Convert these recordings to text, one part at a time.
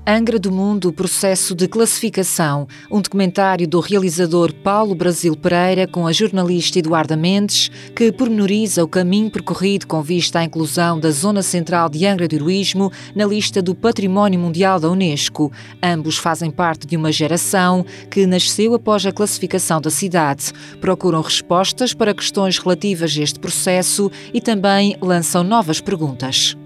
Angra do Mundo, processo de classificação, um documentário do realizador Paulo Brasil Pereira com a jornalista Eduarda Mendes, que pormenoriza o caminho percorrido com vista à inclusão da zona central de Angra do Heroísmo na lista do Património Mundial da Unesco. Ambos fazem parte de uma geração que nasceu após a classificação da cidade. Procuram respostas para questões relativas a este processo e também lançam novas perguntas.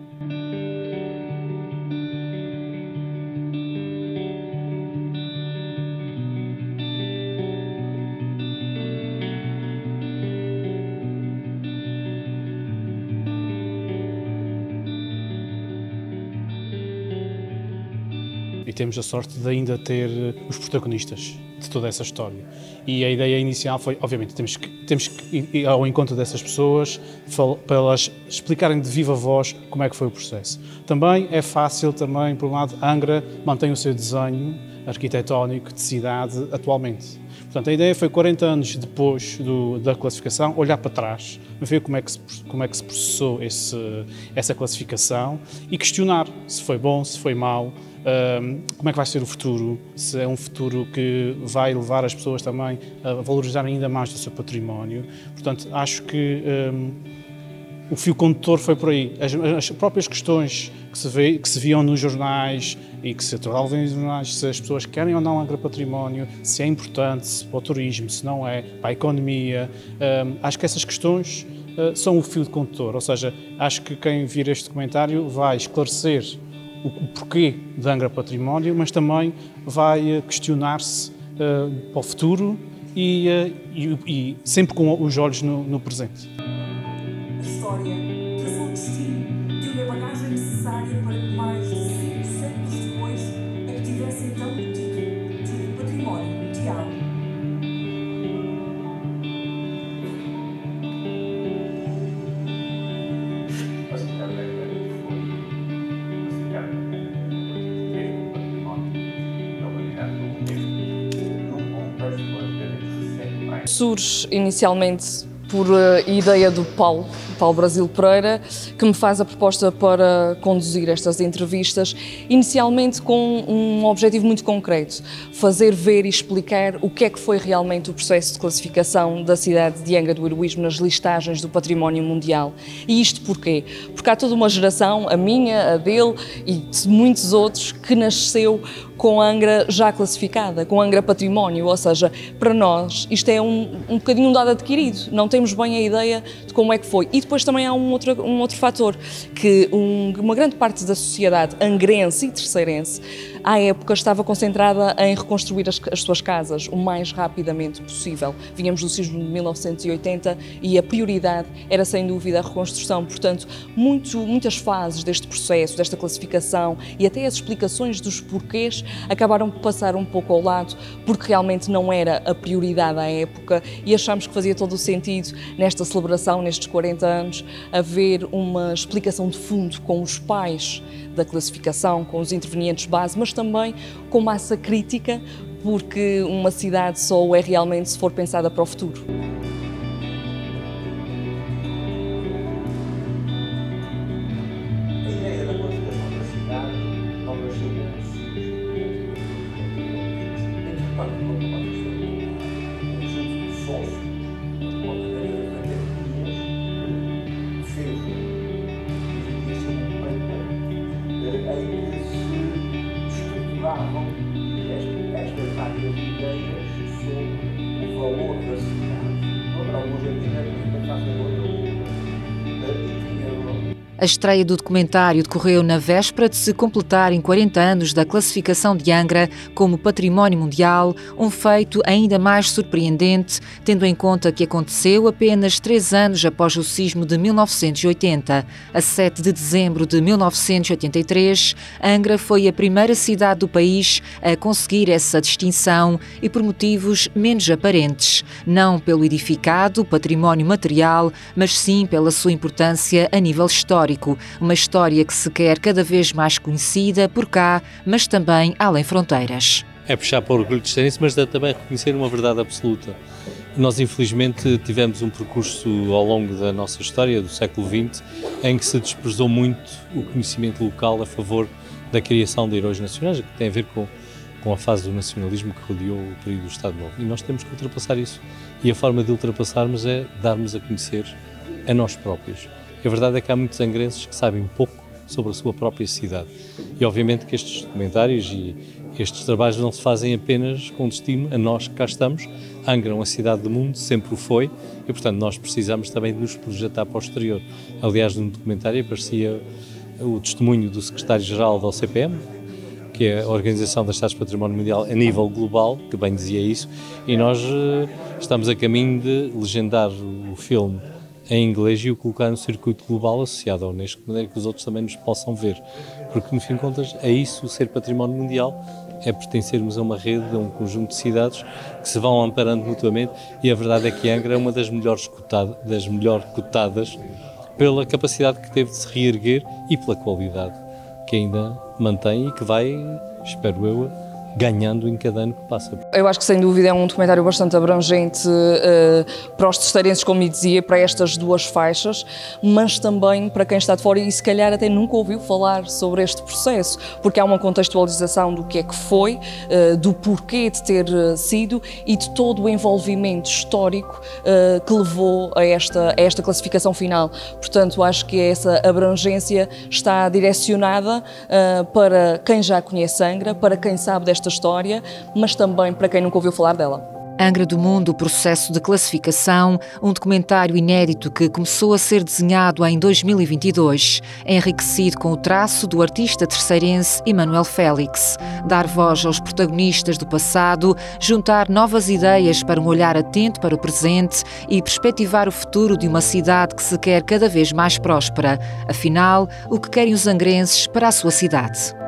E temos a sorte de ainda ter os protagonistas de toda essa história. E a ideia inicial foi, obviamente, temos que ir ao encontro dessas pessoas para elas explicarem de viva voz como é que foi o processo. Também é fácil, por um lado, Angra mantém o seu desenho arquitetónico de cidade atualmente. Portanto, a ideia foi 40 anos depois da classificação, olhar para trás, ver como é que se processou essa classificação e questionar se foi bom, se foi mau, como é que vai ser o futuro, se é um futuro que vai levar as pessoas também a valorizar ainda mais o seu património. Portanto, acho que o fio condutor foi por aí. As próprias questões que se viam nos jornais e que se atualizavam nos jornais, se as pessoas querem ou não Angra Património, se é importante, se para o turismo, se não é, para a economia. Acho que essas questões são o fio condutor, ou seja, acho que quem vir este documentário vai esclarecer o porquê de Angra Património, mas também vai questionar-se para o futuro e sempre com os olhos no presente. A história traçou o destino de uma bagagem necessária para que mais de 5 séculos depois obtivesse então o título de Património Mundial. Surge inicialmente por ideia do Paulo Brasil Pereira, que me faz a proposta para conduzir estas entrevistas, inicialmente com um objetivo muito concreto: fazer ver e explicar o que é que foi realmente o processo de classificação da cidade de Angra do Heroísmo nas listagens do Património Mundial. E isto porquê? Porque há toda uma geração, a minha, a dele e de muitos outros, que nasceu com Angra já classificada, com Angra Património, ou seja, para nós isto é um bocadinho um dado adquirido, não temos bem a ideia de como é que foi. E depois também há um outro fator, que uma grande parte da sociedade angrense e terceirense, à época, estava concentrada em reconstruir as suas casas o mais rapidamente possível. Vínhamos do sismo de 1980 e a prioridade era, sem dúvida, a reconstrução. Portanto, muitas fases deste processo, desta classificação e até as explicações dos porquês acabaram por passar um pouco ao lado, porque realmente não era a prioridade à época, e achámos que fazia todo o sentido, nesta celebração, nestes 40 anos, haver uma explicação de fundo com os pais da classificação, com os intervenientes base, mas também com massa crítica, porque uma cidade só é realmente se for pensada para o futuro. A ideia da classificação da cidade não nasceu muito simples. Entretanto, quando um conjunto de sócios, uma cadeia de academias, fez em que se estruturavam estas várias ideias sobre o valor da cidade. Para alguns arquitetos da Casa A estreia do documentário decorreu na véspera de se completarem 40 anos da classificação de Angra como Património Mundial, um feito ainda mais surpreendente, tendo em conta que aconteceu apenas 3 anos após o sismo de 1980. A 7 de dezembro de 1983, Angra foi a primeira cidade do país a conseguir essa distinção e por motivos menos aparentes, não pelo edificado, património material, mas sim pela sua importância a nível histórico. Uma história que se quer cada vez mais conhecida por cá, mas também além fronteiras. É puxar para o orgulho de ser isso, mas é também reconhecer uma verdade absoluta. Nós, infelizmente, tivemos um percurso ao longo da nossa história, do século XX, em que se desprezou muito o conhecimento local a favor da criação de heróis nacionais, que tem a ver com a fase do nacionalismo que rodeou o período do Estado Novo. E nós temos que ultrapassar isso. E a forma de ultrapassarmos é darmos a conhecer a nós próprios. E a verdade é que há muitos angrenses que sabem pouco sobre a sua própria cidade. E obviamente que estes documentários e estes trabalhos não se fazem apenas com destino a nós que cá estamos. Angra é uma cidade do mundo, sempre o foi, e portanto nós precisamos também de nos projetar para o exterior. Aliás, no documentário aparecia o testemunho do secretário-geral da OCPM, que é a Organização das Cidades Património Mundial a nível global, que bem dizia isso, e nós estamos a caminho de legendar o filme em inglês e o colocar no circuito global associado à Unesco, de maneira que os outros também nos possam ver. Porque, no fim de contas, é isso o ser património mundial, é pertencermos a uma rede, a um conjunto de cidades que se vão amparando mutuamente, e a verdade é que Angra é uma das melhor cotadas pela capacidade que teve de se reerguer e pela qualidade que ainda mantém e que vai, espero eu, ganhando em cada ano que passa. Eu acho que sem dúvida é um documentário bastante abrangente para os terceirenses, como eu dizia, para estas duas faixas, mas também para quem está de fora e se calhar até nunca ouviu falar sobre este processo, porque há uma contextualização do que é que foi, do porquê de ter sido e de todo o envolvimento histórico que levou a esta classificação final. Portanto, acho que essa abrangência está direcionada para quem já conhece Angra, para quem sabe desta história, mas também para quem nunca ouviu falar dela. Angra do Mundo, o processo de classificação, um documentário inédito que começou a ser desenhado em 2022, enriquecido com o traço do artista terceirense Emanuel Félix. Dar voz aos protagonistas do passado, juntar novas ideias para um olhar atento para o presente e perspectivar o futuro de uma cidade que se quer cada vez mais próspera. Afinal, o que querem os angrenses para a sua cidade?